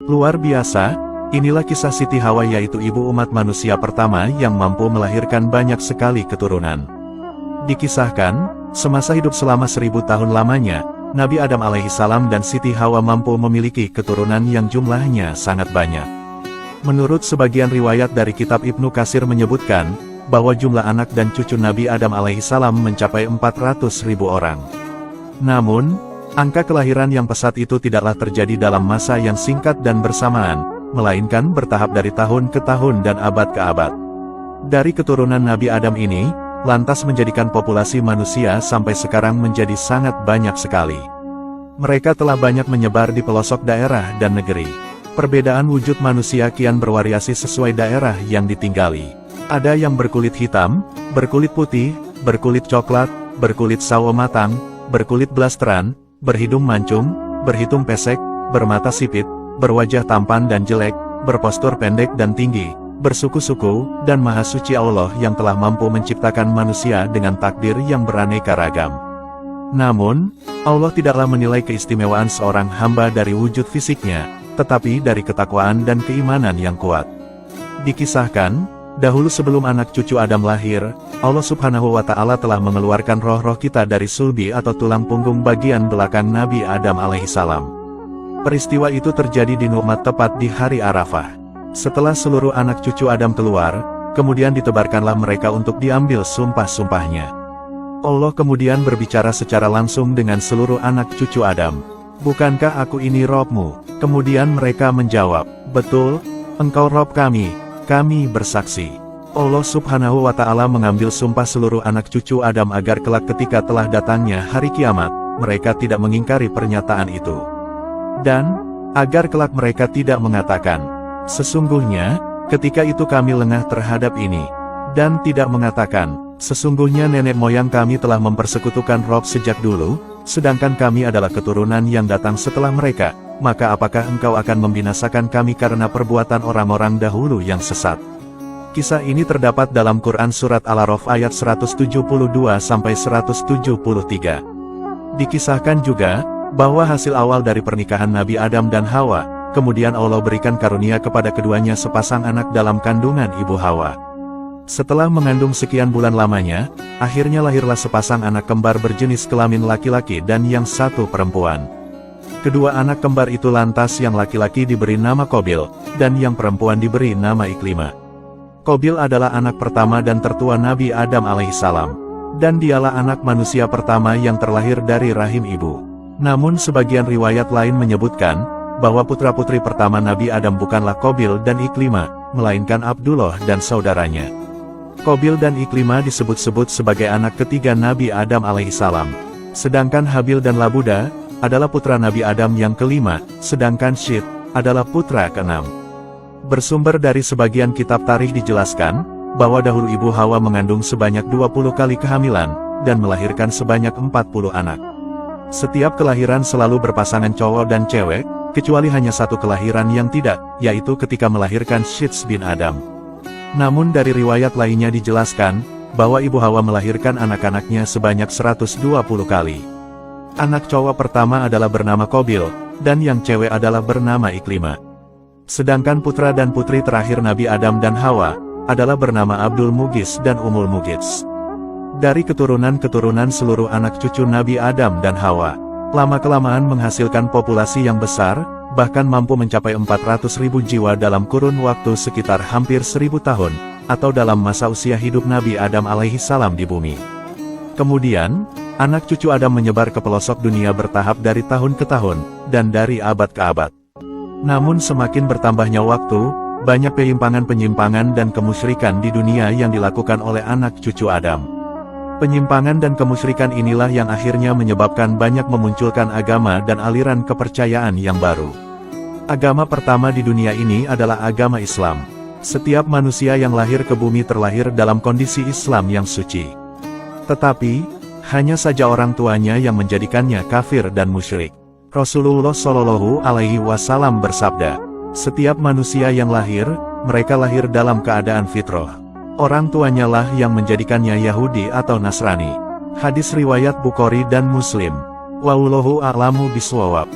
Luar biasa, inilah kisah Siti Hawa yaitu ibu umat manusia pertama yang mampu melahirkan banyak sekali keturunan. Dikisahkan, semasa hidup selama 1000 tahun lamanya, Nabi Adam alaihissalam dan Siti Hawa mampu memiliki keturunan yang jumlahnya sangat banyak. Menurut sebagian riwayat dari kitab Ibnu Katsir menyebutkan, bahwa jumlah anak dan cucu Nabi Adam alaihissalam mencapai 400.000 orang. Namun, angka kelahiran yang pesat itu tidaklah terjadi dalam masa yang singkat dan bersamaan, melainkan bertahap dari tahun ke tahun dan abad ke abad. Dari keturunan Nabi Adam ini, lantas menjadikan populasi manusia sampai sekarang menjadi sangat banyak sekali. Mereka telah banyak menyebar di pelosok daerah dan negeri. Perbedaan wujud manusia kian bervariasi sesuai daerah yang ditinggali. Ada yang berkulit hitam, berkulit putih, berkulit coklat, berkulit sawo matang, berkulit blasteran, berhidung mancung, berhitung pesek, bermata sipit, berwajah tampan dan jelek, berpostur pendek dan tinggi, bersuku-suku, dan maha suci Allah yang telah mampu menciptakan manusia dengan takdir yang beraneka ragam. Namun, Allah tidaklah menilai keistimewaan seorang hamba dari wujud fisiknya, tetapi dari ketakwaan dan keimanan yang kuat. Dikisahkan, dahulu sebelum anak cucu Adam lahir, Allah Subhanahu wa Ta'ala telah mengeluarkan roh-roh kita dari sulbi atau tulang punggung bagian belakang Nabi Adam alaihissalam. Peristiwa itu terjadi di Nu'mat tepat di hari Arafah. Setelah seluruh anak cucu Adam keluar, kemudian ditebarkanlah mereka untuk diambil sumpah-sumpahnya. Allah kemudian berbicara secara langsung dengan seluruh anak cucu Adam. "Bukankah aku ini Robmu?" Kemudian mereka menjawab, "Betul, engkau Rob kami bersaksi." Allah Subhanahu wa Ta'ala mengambil sumpah seluruh anak cucu Adam agar kelak ketika telah datangnya hari kiamat, mereka tidak mengingkari pernyataan itu. Dan, agar kelak mereka tidak mengatakan, "Sesungguhnya, ketika itu kami lengah terhadap ini." Dan tidak mengatakan, "Sesungguhnya nenek moyang kami telah mempersekutukan Rob sejak dulu, sedangkan kami adalah keturunan yang datang setelah mereka. Maka apakah engkau akan membinasakan kami karena perbuatan orang-orang dahulu yang sesat?" Kisah ini terdapat dalam Quran Surat Al-A'raf ayat 170-173. Dikisahkan juga, bahwa hasil awal dari pernikahan Nabi Adam dan Hawa, kemudian Allah berikan karunia kepada keduanya sepasang anak dalam kandungan ibu Hawa. Setelah mengandung sekian bulan lamanya, akhirnya lahirlah sepasang anak kembar berjenis kelamin laki-laki dan yang satu perempuan. Kedua anak kembar itu lantas yang laki-laki diberi nama Qabil, dan yang perempuan diberi nama Iklimah. Qabil adalah anak pertama dan tertua Nabi Adam alaihissalam. Dan dialah anak manusia pertama yang terlahir dari rahim ibu. Namun sebagian riwayat lain menyebutkan, bahwa putra-putri pertama Nabi Adam bukanlah Qabil dan Iklimah, melainkan Abdullah dan saudaranya. Qabil dan Iklimah disebut-sebut sebagai anak ketiga Nabi Adam alaihissalam. Sedangkan Habil dan Labuda adalah putra Nabi Adam yang kelima, sedangkan Syith adalah putra keenam. Bersumber dari sebagian kitab tarikh dijelaskan, bahwa dahulu ibu Hawa mengandung sebanyak 20 kali kehamilan, dan melahirkan sebanyak 40 anak. Setiap kelahiran selalu berpasangan cowok dan cewek, kecuali hanya satu kelahiran yang tidak, yaitu ketika melahirkan Syith bin Adam. Namun dari riwayat lainnya dijelaskan, bahwa ibu Hawa melahirkan anak-anaknya sebanyak 120 kali. Anak cowok pertama adalah bernama Qabil, dan yang cewek adalah bernama Iklimah. Sedangkan putra dan putri terakhir Nabi Adam dan Hawa, adalah bernama Abdul Mughis dan Ummul Mughis. Dari keturunan-keturunan seluruh anak cucu Nabi Adam dan Hawa, lama-kelamaan menghasilkan populasi yang besar, bahkan mampu mencapai 400.000 jiwa dalam kurun waktu sekitar hampir 1000 tahun, atau dalam masa usia hidup Nabi Adam alaihissalam di bumi. Kemudian, anak cucu Adam menyebar ke pelosok dunia bertahap dari tahun ke tahun, dan dari abad ke abad. Namun semakin bertambahnya waktu, banyak penyimpangan-penyimpangan dan kemusyrikan di dunia yang dilakukan oleh anak cucu Adam. Penyimpangan dan kemusyrikan inilah yang akhirnya menyebabkan banyak memunculkan agama dan aliran kepercayaan yang baru. Agama pertama di dunia ini adalah agama Islam. Setiap manusia yang lahir ke bumi terlahir dalam kondisi Islam yang suci. Tetapi, hanya saja orang tuanya yang menjadikannya kafir dan musyrik. Rasulullah Shallallahu Alaihi Wasallam bersabda, "Setiap manusia yang lahir, mereka lahir dalam keadaan fitrah. Orang tuanya lah yang menjadikannya Yahudi atau Nasrani." Hadis riwayat Bukhari dan Muslim. Wallahu a'lamu bishawab.